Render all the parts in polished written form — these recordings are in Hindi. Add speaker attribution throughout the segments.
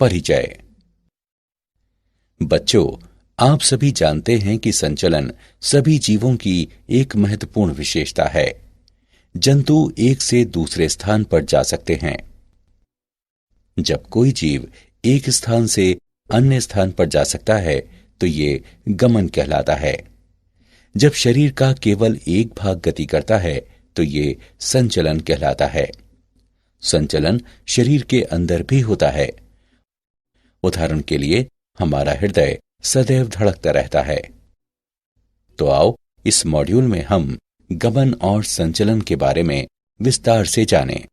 Speaker 1: परिचय। बच्चों, आप सभी जानते हैं कि संचलन सभी जीवों की एक महत्वपूर्ण विशेषता है। जंतु एक से दूसरे स्थान पर जा सकते हैं। जब कोई जीव एक स्थान से अन्य स्थान पर जा सकता है तो ये गमन कहलाता है। जब शरीर का केवल एक भाग गति करता है तो ये संचलन कहलाता है। संचलन शरीर के अंदर भी होता है। उदाहरण के लिए हमारा हृदय सदैव धड़कता रहता है। तो आओ इस मॉड्यूल में हम गमन और संचलन के बारे में विस्तार से जानें।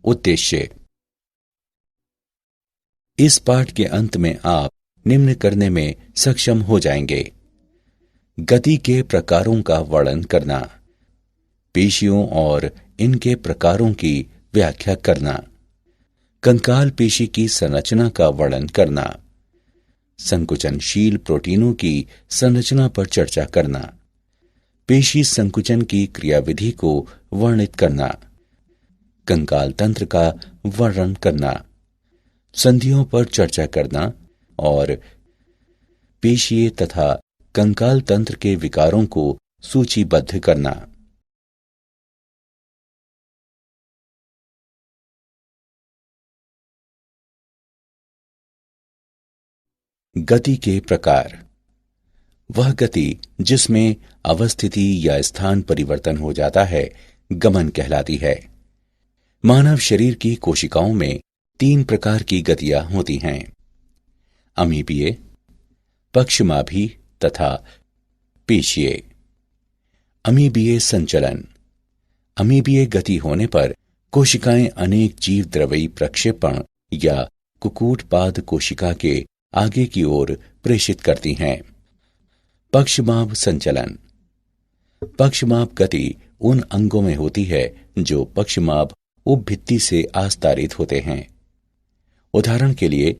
Speaker 1: उद्देश्य। इस पाठ के अंत में आप निम्न करने में सक्षम हो जाएंगे: गति के प्रकारों का वर्णन करना, पेशियों और इनके प्रकारों की व्याख्या करना, कंकाल पेशी की संरचना का वर्णन करना, संकुचनशील प्रोटीनों की संरचना पर चर्चा करना, पेशी संकुचन की क्रियाविधि को वर्णित करना, कंकाल तंत्र का वर्णन करना, संधियों पर चर्चा करना और पेशीय तथा कंकाल तंत्र के विकारों को सूचीबद्ध करना। गति के प्रकार। वह गति जिसमें अवस्थिति या स्थान परिवर्तन हो जाता है गमन कहलाती है। मानव शरीर की कोशिकाओं में 3 प्रकार की गतियां होती हैं: अमीबीय, पक्षमाभी तथा पेशीय। अमीबीय संचलन। अमीबीय गति होने पर कोशिकाएं अनेक जीवद्रव्यी प्रक्षेपण या कुकुटपाद कोशिका के आगे की ओर प्रेषित करती हैं। पक्षमाभ संचलन। पक्षमाभ गति उन अंगों में होती है जो पक्षमाभ उपभित्ति से आस्तारित होते हैं। उदाहरण के लिए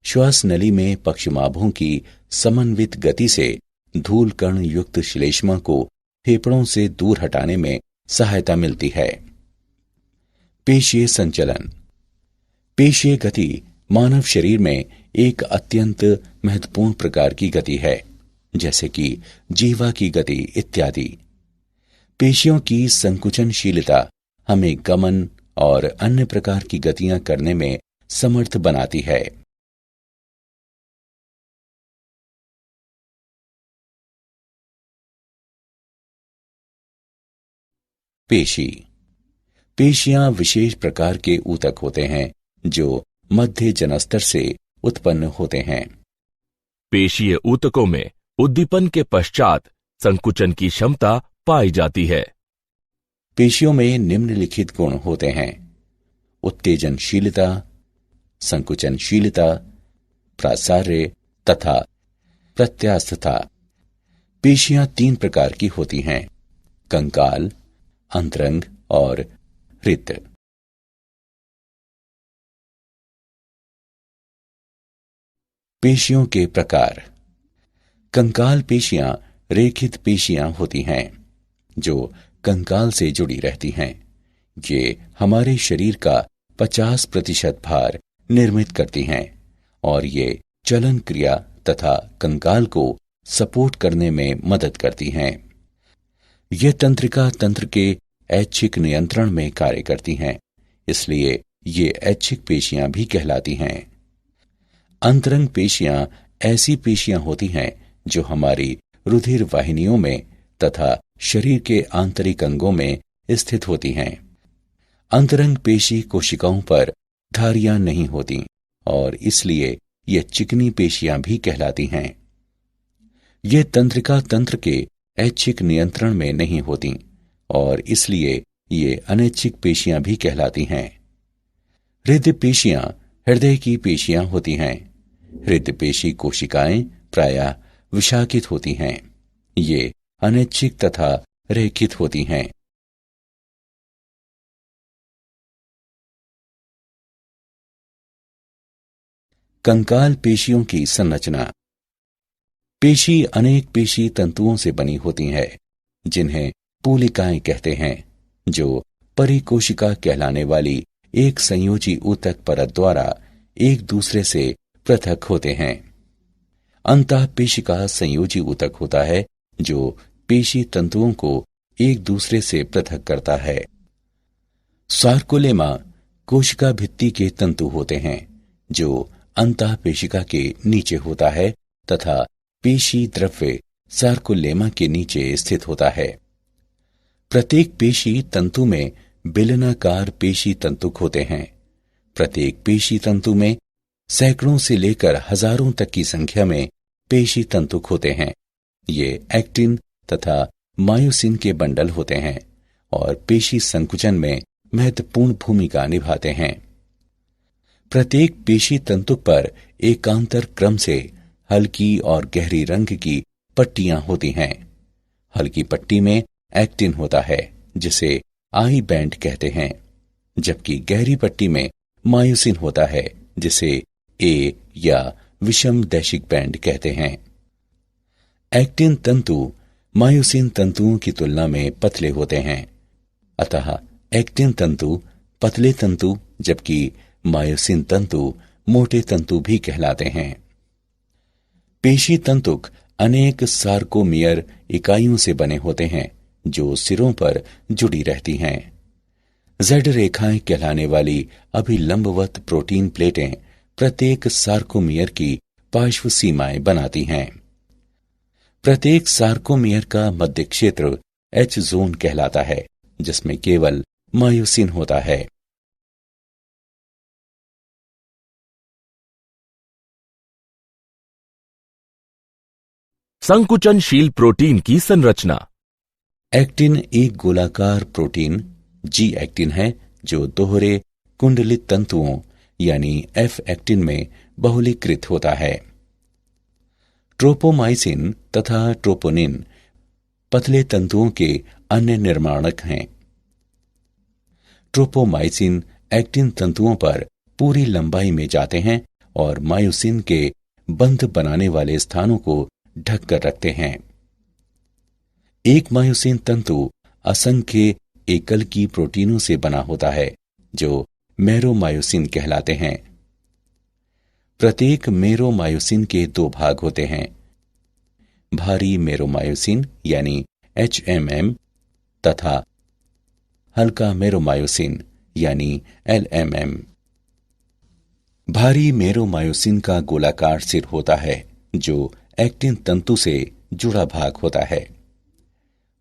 Speaker 1: श्वास नली में पक्षमाभों की समन्वित गति से धूल कण युक्त श्लेष्मा को फेफड़ों से दूर हटाने में सहायता मिलती है। पेशीय संचलन। पेशीय गति मानव शरीर में एक अत्यंत महत्वपूर्ण प्रकार की गति है, जैसे कि जीवा की गति इत्यादि। पेशियों की संकुचनशीलता हमें गमन और अन्य प्रकार की गतियां करने में समर्थ बनाती है। पेशी। पेशियां विशेष प्रकार के ऊतक होते हैं जो मध्य जनस्तर से उत्पन्न होते हैं।
Speaker 2: पेशीय ऊतकों में उद्दीपन के पश्चात संकुचन की क्षमता पाई जाती है।
Speaker 1: पेशियों में निम्नलिखित गुण होते हैं: उत्तेजनशीलता, संकुचनशीलता, प्रासार्य तथा प्रत्यास्थता। पेशियां 3 प्रकार की होती हैं: कंकाल, अंतरंग और हृद। पेशियों के प्रकार। कंकाल पेशियां रेखित पेशियां होती हैं जो कंकाल से जुड़ी रहती हैं। ये हमारे शरीर का 50% भार निर्मित करती हैं और ये चलन क्रिया तथा कंकाल को सपोर्ट करने में मदद करती हैं। ये तंत्रिका तंत्र के ऐच्छिक नियंत्रण में कार्य करती हैं, इसलिए ये ऐच्छिक पेशियां भी कहलाती हैं। अंतरंग पेशियां ऐसी पेशियां होती हैं जो हमारी रुधिर वाहिनियों में तथा शरीर के आंतरिक अंगों में स्थित होती हैं। अंतरंग पेशी कोशिकाओं पर धारियां नहीं होती और इसलिए ये चिकनी पेशियां भी कहलाती हैं। ये तंत्रिका तंत्र के ऐच्छिक नियंत्रण में नहीं होती और इसलिए ये अनैच्छिक पेशियां भी कहलाती हैं। हृदय पेशियां हृदय की पेशियां होती हैं। हृदय पेशी कोशिकाएं प्रायः विशाखित होती हैं। ये अनैच्छिक तथा रेखित होती हैं। कंकाल पेशियों की संरचना। पेशी अनेक पेशी तंतुओं से बनी होती है जिन्हें पूलिकाएं कहते हैं, जो परिकोशिका कहलाने वाली एक संयोजी ऊतक परत द्वारा एक दूसरे से पृथक होते हैं। अंतःपेशिका संयोजी ऊतक होता है जो पेशी तंतुओं को एक दूसरे से पृथक करता है। सार्कोलेमा कोशिका भित्ति के तंतु होते हैं जो अंतःपेशिका के नीचे होता है तथा पेशी द्रव्य सार्कोलेमा के नीचे स्थित होता है। प्रत्येक पेशी तंतु में बेलनाकार पेशी तंतुक होते हैं। प्रत्येक पेशी तंतु में सैकड़ों से लेकर हजारों तक की संख्या में पेशी तंतुक होते हैं। ये एक्टिन तथा मायोसिन के बंडल होते हैं और पेशी संकुचन में महत्वपूर्ण भूमिका निभाते हैं। प्रत्येक पेशी तंतुक पर एकांतर क्रम से हल्की और गहरी रंग की पट्टियां होती हैं। हल्की पट्टी में एक्टिन होता है जिसे आई बैंड कहते हैं, जबकि गहरी पट्टी में मायोसिन होता है जिसे ए या विषम दैशिक बैंड कहते हैं। एक्टिन तंतु मायोसिन तंतुओं की तुलना में पतले होते हैं, अतः एक्टिन तंतु पतले तंतु जबकि मायोसिन तंतु मोटे तंतु भी कहलाते हैं। पेशी तंतुक अनेक सार्कोमियर इकाइयों से बने होते हैं जो सिरों पर जुड़ी रहती हैं। जेड रेखाएं कहलाने वाली अभिलंबवत प्रोटीन प्लेटें प्रत्येक सार्कोमियर की पार्श्व सीमाएं बनाती हैं। प्रत्येक सार्कोमियर का मध्य क्षेत्र एच जोन कहलाता है जिसमें केवल मायोसिन होता है।
Speaker 2: संकुचनशील प्रोटीन की संरचना।
Speaker 1: एक्टिन एक गोलाकार प्रोटीन जी एक्टिन है जो दोहरे कुंडलित तंतुओं यानी एफ एक्टिन में बहुलीकृत होता है। ट्रोपोमाइसिन तथा ट्रोपोनिन पतले तंतुओं के अन्य निर्माणक हैं। ट्रोपोमाइसिन एक्टिन तंतुओं पर पूरी लंबाई में जाते हैं और मायोसिन के बंध बनाने वाले स्थानों को ढक कर रखते हैं। एक मायोसिन तंतु असंख्य एकल की प्रोटीनों से बना होता है जो मेरोमायोसिन कहलाते हैं। प्रत्येक मेरोमायोसिन के दो भाग होते हैं, भारी मेरोमायोसिन यानी HMM तथा हल्का मेरोमायोसिन यानी LMM। भारी मेरोमायोसिन का गोलाकार सिर होता है जो एक्टिन तंतु से जुड़ा भाग होता है।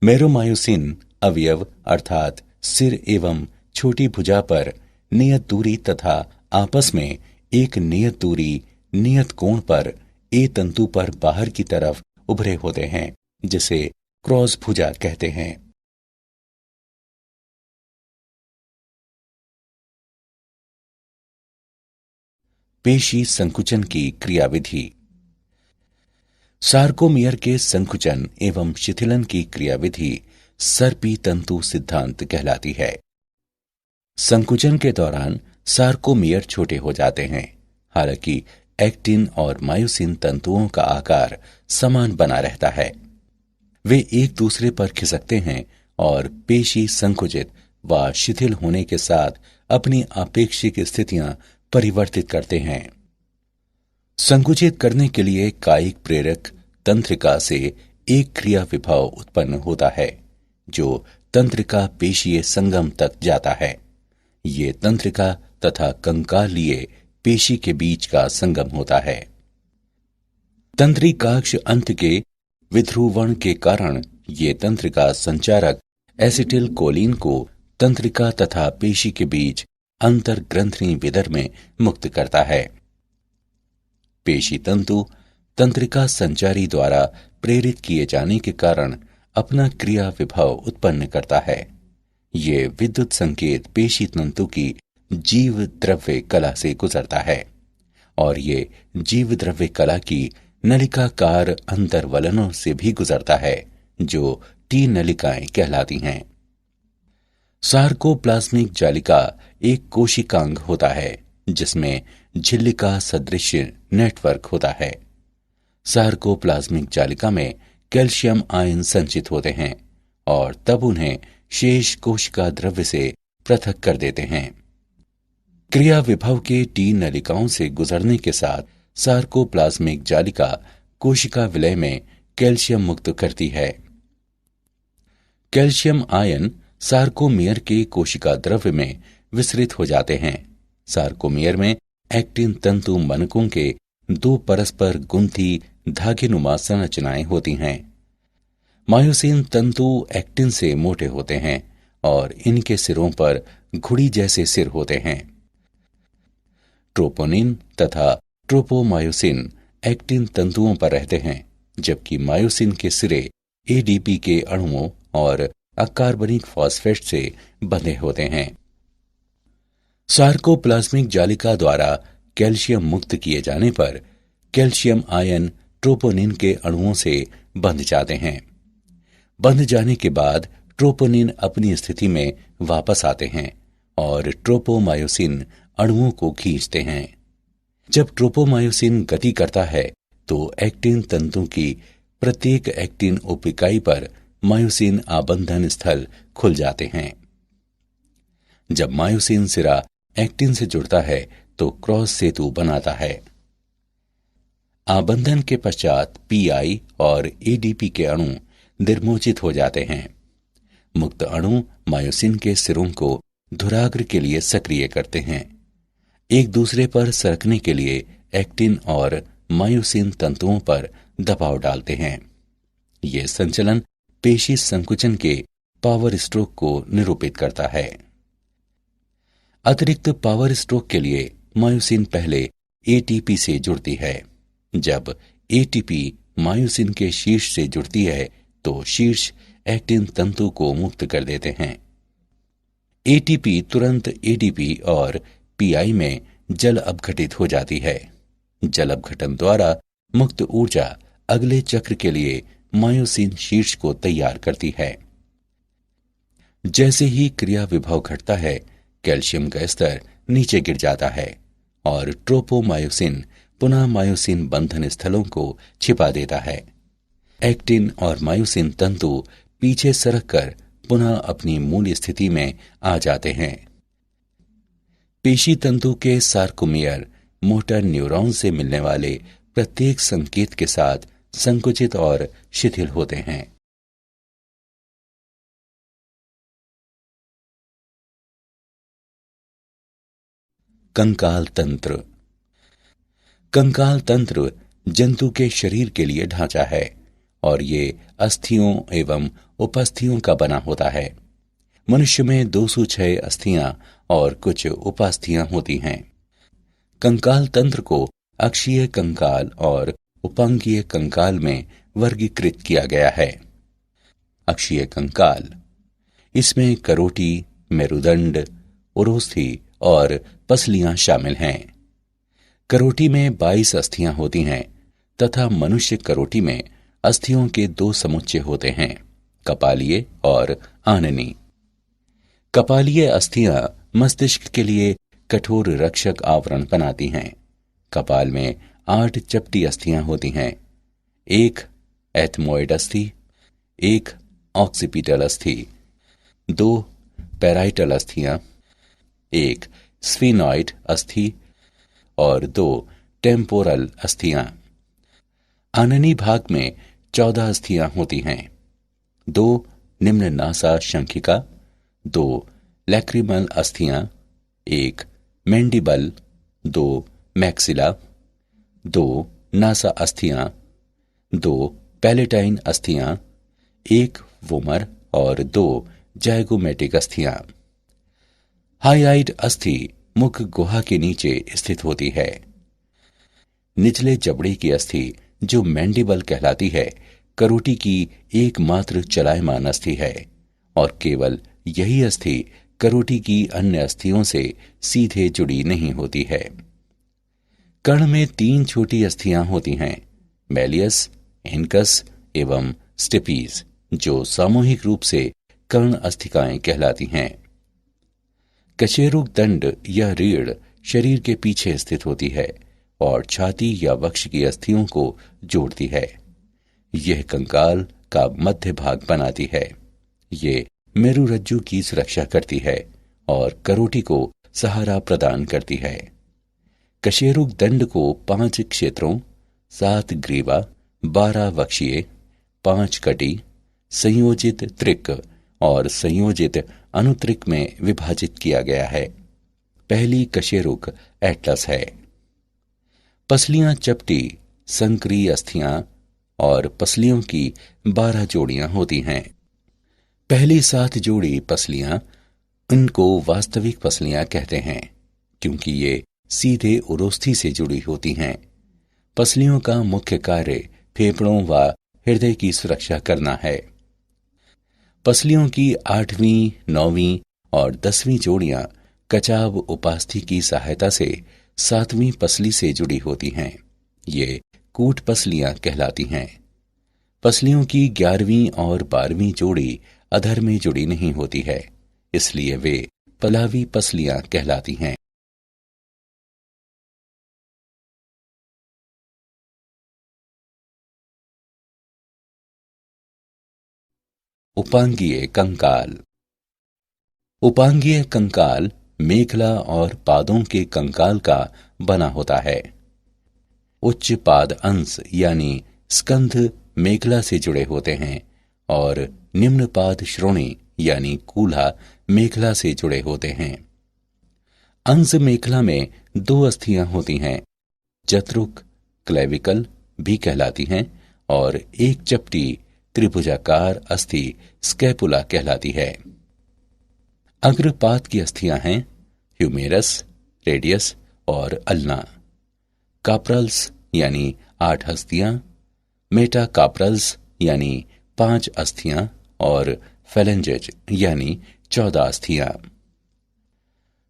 Speaker 1: मेरोमायोसिन अवयव अर्थात सिर एवं छोटी भुजा पर नियत दूरी तथा आपस में एक नियत दूरी नियत कोण पर ए तंतु पर बाहर की तरफ उभरे होते हैं जिसे क्रॉस भुजा कहते हैं। पेशी संकुचन की क्रियाविधि। सार्कोमियर के संकुचन एवं शिथिलन की क्रियाविधि सर्पी तंतु सिद्धांत कहलाती है। संकुचन के दौरान सार्कोमियर छोटे हो जाते हैं, हालांकि एक्टिन और मायोसिन तंतुओं का आकार समान बना रहता है। वे एक दूसरे पर खिसकते हैं और पेशी संकुचित व शिथिल होने के साथ अपनी आपेक्षिक स्थितियां परिवर्तित करते हैं। संकुचित करने के लिए कायिक प्रेरक तंत्रिका से एक क्रिया विभव उत्पन्न होता है जो तंत्रिका पेशीय संगम तक जाता है। ये तंत्रिका तथा कंकालीय पेशी के बीच का संगम होता है। तंत्रिकाक्ष अंत के विध्रुवण के कारण ये तंत्रिका संचारक एसिटिल कोलिन को तंत्रिका तथा पेशी के बीच अंतर्ग्रंथि विदर में मुक्त करता है। पेशी तंतु तंत्रिका संचारी द्वारा प्रेरित किए जाने के कारण अपना क्रिया विभव उत्पन्न करता है। ये विद्युत संकेत पेशी तंतु की जीव द्रव्य कला से गुजरता है और ये जीव द्रव्य कला की नलिकाकार अंतर्वलनों से भी गुजरता है जो टी नलिकाएं कहलाती हैं। सार्कोप्लाज्मिक जालिका एक कोशिकांग होता है जिसमें झिल्लिका सदृश नेटवर्क होता है। सार्कोप्लाज्मिक जालिका में कैल्शियम आयन संचित होते हैं और तब उन्हें शेष कोशिका द्रव्य से पृथक कर देते हैं। क्रिया विभव के टी नलिकाओं से गुजरने के साथ सार्कोप्लाज्मिक जालिका कोशिका विलय में कैल्शियम मुक्त करती है। कैल्शियम आयन सार्कोमियर के कोशिका द्रव्य में विसरित हो जाते हैं। सार्कोमियर में एक्टिन तंतु मनकों के दो परस्पर गुंथी धागेनुमा संरचनाएं होती हैं। मायोसिन तंतु एक्टिन से मोटे होते हैं और इनके सिरों पर घुड़ी जैसे सिर होते हैं। ट्रोपोनिन तथा ट्रोपोमायोसिन एक्टिन तंतुओं पर रहते हैं, जबकि मायोसिन के सिरे एडीपी के अणुओं और अकार्बनिक फॉस्फेट से बंधे होते हैं। सार्कोप्लाज्मिक जालिका द्वारा कैल्शियम मुक्त किए जाने पर कैल्शियम आयन ट्रोपोनिन के अणुओं से बंध जाते हैं। बंध जाने के बाद ट्रोपोनिन अपनी स्थिति में वापस आते हैं और ट्रोपोमायोसिन अणुओं को खींचते हैं। जब ट्रोपोमायोसिन गति करता है तो एक्टिन तंतु की प्रत्येक एक्टिन उपिकाई पर मायोसिन आबंधन स्थल खुल जाते हैं। जब मायोसिन सिरा एक्टिन से जुड़ता है तो क्रॉस सेतु बनाता है। आबंधन के पश्चात पीआई और एडीपी के अणु निर्मोचित हो जाते हैं। मुक्त अणु मायोसिन के सिरों को धुराग्र के लिए सक्रिय करते हैं। एक दूसरे पर सरकने के लिए एक्टिन और मायोसिन तंतुओं पर दबाव डालते हैं। यह संचलन पेशी संकुचन के पावर स्ट्रोक को निरूपित करता है। अतिरिक्त पावर स्ट्रोक के लिए मायोसिन पहले एटीपी से जुड़ती है। जब एटीपी मायोसिन के शीर्ष से जुड़ती है तो शीर्ष एक्टिन तंतु को मुक्त कर देते हैं। एटीपी तुरंत एडीपी और पीआई में जल अपघटित हो जाती है। जल अपघटन द्वारा मुक्त ऊर्जा अगले चक्र के लिए मायोसिन शीर्ष को तैयार करती है। जैसे ही क्रिया विभव घटता है, कैल्शियम का स्तर नीचे गिर जाता है और ट्रोपोमायोसिन पुनः मायोसिन बंधन स्थलों को छिपा देता है। एक्टिन और मायोसिन तंतु पीछे सरक कर पुनः अपनी मूल स्थिति में आ जाते हैं। पेशी तंतु के सार्कोमियर मोटर न्यूरॉन से मिलने वाले प्रत्येक संकेत के साथ संकुचित और शिथिल होते हैं। कंकाल तंत्र। कंकाल तंत्र जंतु के शरीर के लिए ढांचा है और ये अस्थियों एवं उपास्थियों का बना होता है। मनुष्य में 206 अस्थियां और कुछ उपास्थियां होती हैं। कंकाल तंत्र को अक्षीय कंकाल और उपांगीय कंकाल में वर्गीकृत किया गया है। अक्षीय कंकाल, इसमें करोटी, मेरुदंड, उरोस्थि और पसलियां शामिल हैं। करोटी में 22 अस्थियां होती हैं तथा मनुष्य करोटी में अस्थियों के 2 समुच्चय होते हैं, कपालीय और आननी। कपालीय अस्थियां मस्तिष्क के लिए कठोर रक्षक आवरण बनाती हैं। कपाल में 8 चपटी अस्थियां होती हैं, एक एथमोइड अस्थि, एक ऑक्सीपिटल अस्थि, 2 पैराइटल अस्थियां, एक स्फीनॉइड अस्थि और 2 टेम्पोरल अस्थियां। आननी भाग में 14 अस्थियां होती हैं, 2 निम्न नासा शंखिका, 2 लैक्रिमल अस्थियां, एक मैंडिबल, 2 मैक्सिला, 2 नासा अस्थियां, 2 पैलेटाइन अस्थियां, एक वोमर और 2 जाइगोमेटिक अस्थियां। हाइआइड अस्थि मुख गुहा के नीचे स्थित होती है। निचले जबड़े की अस्थि जो मैंडिबल कहलाती है, करोटी की एकमात्र चलायमान अस्थि है और केवल यही अस्थि करोटी की अन्य अस्थियों से सीधे जुड़ी नहीं होती है। कर्ण में 3 छोटी अस्थियां होती हैं, मैलियस, इनकस एवं स्टेपीज, जो सामूहिक रूप से कर्ण अस्थिकाएं कहलाती हैं। कशेरुक दंड या रीढ़ शरीर के पीछे स्थित होती है और छाती या वक्ष की अस्थियों को जोड़ती है। यह कंकाल का मध्य भाग बनाती है। ये मेरुरज्जु की सुरक्षा करती है और करोटी को सहारा प्रदान करती है। कशेरुक दंड को 5 क्षेत्रों, 7 ग्रीवा, 12 वक्षीय, 5 कटी, संयोजित त्रिक और संयोजित अनुत्रिक में विभाजित किया गया है। पहली कशेरुक एटलस है। पसलियां चपटी, संकरी अस्थियां और पसलियों की 12 जोड़ियां होती हैं। पहली 7 जोड़ी पसलियां, इनको वास्तविक पसलियां कहते हैं क्योंकि ये सीधे उरोस्थी से जुड़ी होती हैं। पसलियों का मुख्य कार्य फेफड़ों व हृदय की सुरक्षा करना है। पसलियों की 8वीं, 9वीं और 10वीं जोड़ियां कचाव उपास्थि की सहायता से 7वीं पसली से जुड़ी होती हैं। ये कूट पसलियां कहलाती हैं। पसलियों की 11वीं और 12वीं जोड़ी अधर में जुड़ी नहीं होती है, इसलिए वे पलावी पसलियां कहलाती हैं। उपांगीय कंकाल। उपांगीय कंकाल मेखला और पादों के कंकाल का बना होता है। उच्च पाद अंश यानी स्कंध मेखला से जुड़े होते हैं और निम्न पाद श्रोणी यानी कूल्हा मेखला से जुड़े होते हैं। अंश मेखला में 2 अस्थियां होती हैं, जत्रुक क्लेविकल भी कहलाती हैं और एक चपटी त्रिभुजाकार अस्थि स्कैपुला कहलाती है। अग्रपाद की अस्थियां हैं ह्यूमेरस, रेडियस और अल्ना। काप्रल्स यानी 8 अस्थियां, मेटाकाप्रल्स यानी 5 अस्थियां और फेलेंजेज यानी 14 अस्थियां।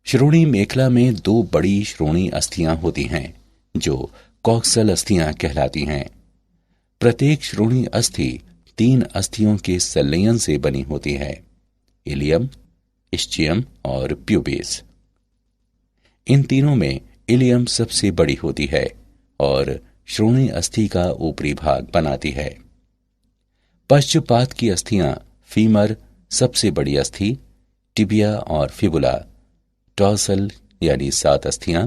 Speaker 1: श्रोणी मेखला में 2 बड़ी श्रोणी अस्थियां होती हैं जो कॉक्सल अस्थियां कहलाती हैं। प्रत्येक श्रोणी अस्थि 3 अस्थियों के संलयन से बनी होती है, इलियम, इस्चियम और प्यूबिस। इन तीनों में इलियम सबसे बड़ी होती है और श्रोणी अस्थि का ऊपरी भाग बनाती है। पश्चपाद की अस्थियां फीमर सबसे बड़ी अस्थि, टिबिया और फिबुला, टॉर्सल यानी 7 अस्थियां,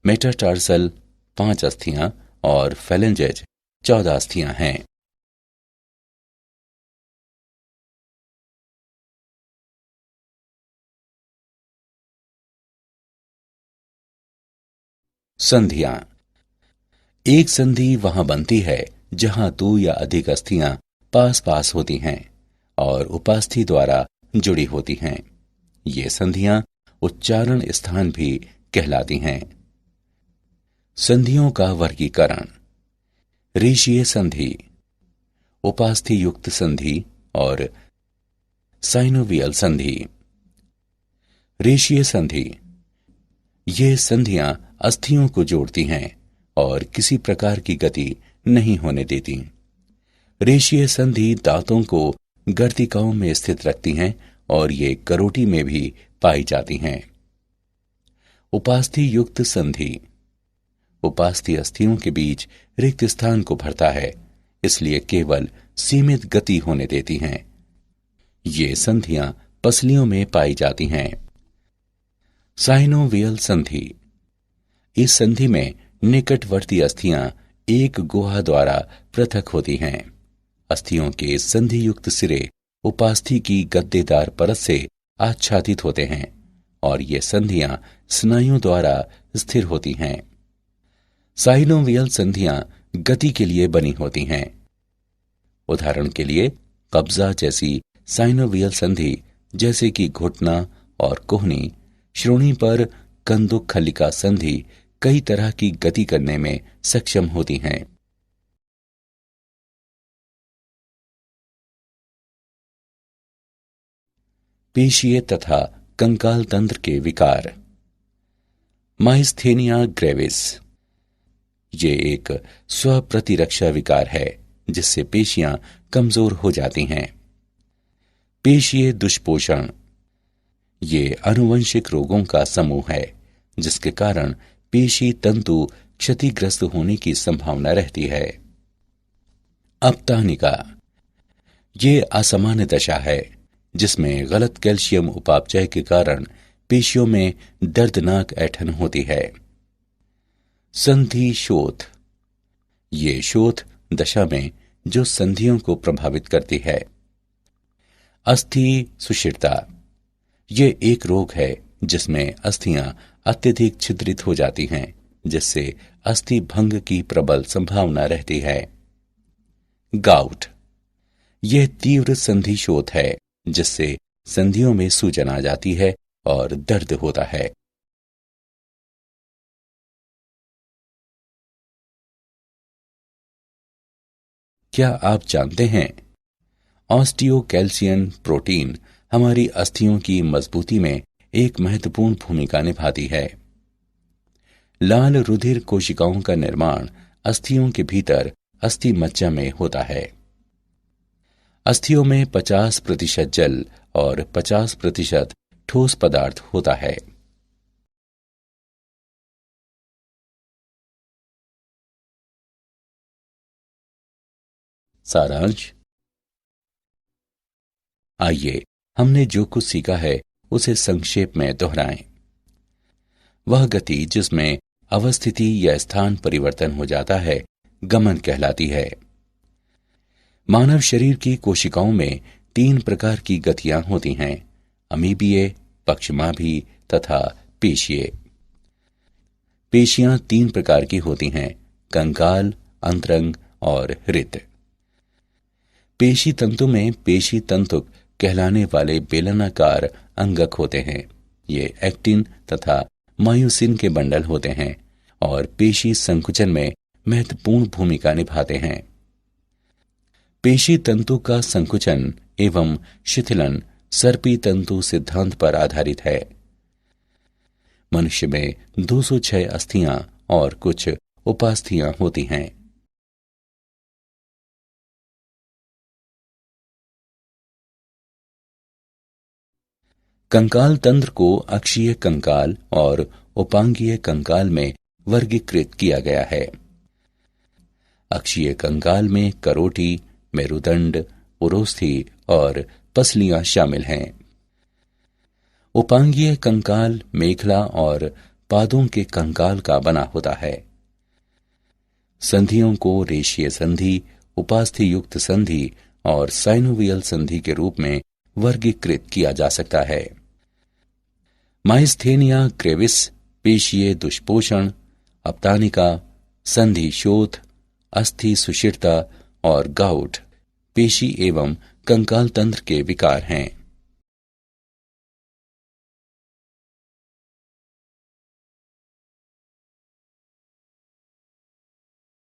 Speaker 1: मेटाटार्सल 5 अस्थियां और फेलेंजेज 14 अस्थियां हैं। संधियां। एक संधि वहां बनती है जहां 2 या अधिक अस्थियां पास पास होती हैं और उपास्थि द्वारा जुड़ी होती हैं। ये संधियां उच्चारण स्थान भी कहलाती हैं। संधियों का वर्गीकरण। रेशीय संधि, उपास्थि युक्त संधि और साइनोवियल संधि। रेशीय संधि, ये संधियां अस्थियों को जोड़ती हैं और किसी प्रकार की गति नहीं होने देती। रेशीय संधि दांतों को गर्तिकाओं में स्थित रखती हैं और ये करोटी में भी पाई जाती हैं। उपास्थि युक्त संधि, उपास्थि अस्थियों के बीच रिक्त स्थान को भरता है, इसलिए केवल सीमित गति होने देती हैं। ये संधियां पसलियों में पाई जाती हैं। साइनोवियल संधि, इस संधि में निकटवर्ती अस्थियां एक गुहा द्वारा पृथक होती हैं। अस्थियों के संधि युक्त सिरे उपास्थि की गद्देदार परत से आच्छादित होते हैं और ये संधियां स्नायुओं द्वारा स्थिर होती हैं। साइनोवियल संधियां गति के लिए बनी होती हैं। उदाहरण के लिए कब्जा जैसी साइनोवियल संधि जैसे कि घुटना और कोहनी, श्रोणी पर कंदुक खलिका संधि कई तरह की गति करने में सक्षम होती हैं। पेशीय तथा कंकाल तंत्र के विकार। माइस्थेनिया ग्रेविस, ये एक स्वप्रतिरक्षा विकार है जिससे पेशियां कमजोर हो जाती हैं। पेशीय दुष्पोषण, ये आनुवंशिक रोगों का समूह है जिसके कारण पेशी तंतु क्षतिग्रस्त होने की संभावना रहती है। अपतानिका, ये असामान्य दशा है जिसमें गलत कैल्शियम उपापचय के कारण पेशियों में दर्दनाक ऐंठन होती है। संधि शोथ, ये शोथ दशा में जो संधियों को प्रभावित करती है। अस्थि सुषिरता, ये एक रोग है जिसमें अस्थियां अत्यधिक छिद्रित हो जाती हैं, जिससे अस्थि भंग की प्रबल संभावना रहती है। गाउट, यह तीव्र संधि शोथ है जिससे संधियों में सूजन आ जाती है और दर्द होता है। क्या आप जानते हैं ऑस्टियोकैल्सियन प्रोटीन हमारी अस्थियों की मजबूती में एक महत्वपूर्ण भूमिका निभाती है। लाल रुधिर कोशिकाओं का निर्माण अस्थियों के भीतर अस्थि मज्जा में होता है। अस्थियों में 50% जल और 50% ठोस पदार्थ होता है। सारांश, आइए हमने जो कुछ सीखा है उसे संक्षेप में दोहराएं। वह गति जिसमें अवस्थिति या स्थान परिवर्तन हो जाता है गमन कहलाती है। मानव शरीर की कोशिकाओं में 3 प्रकार की गतियां होती हैं, अमीबीय, पक्षमाभी तथा पेशीय। पेशियां 3 प्रकार की होती हैं, कंकाल, अंतरंग और हृत। पेशी तंतु में पेशी तंतुक कहलाने वाले बेलनाकार अंगक होते हैं। ये एक्टिन तथा मायोसिन के बंडल होते हैं और पेशी संकुचन में महत्वपूर्ण भूमिका निभाते हैं। पेशी तंतु का संकुचन एवं शिथिलन सर्पी तंतु सिद्धांत पर आधारित है। मनुष्य में 206 अस्थियां और कुछ उपास्थियां होती हैं। कंकाल तंत्र को अक्षीय कंकाल और उपांगीय कंकाल में वर्गीकृत किया गया है। अक्षीय कंकाल में करोटी, मेरुदंड, उरोस्थि और पसलियां शामिल हैं। उपांगीय कंकाल मेखला और पादों के कंकाल का बना होता है। संधियों को रेशीय संधि, उपास्थि युक्त संधि और साइनोवियल संधि के रूप में वर्गीकृत किया जा सकता है। माइस्थेनिया ग्रेविस पेशीय दुष्पोषण, अपतानिका, संधि शोथ, अस्थि सुषिरता और गाउट पेशी एवं कंकाल तंत्र के विकार हैं।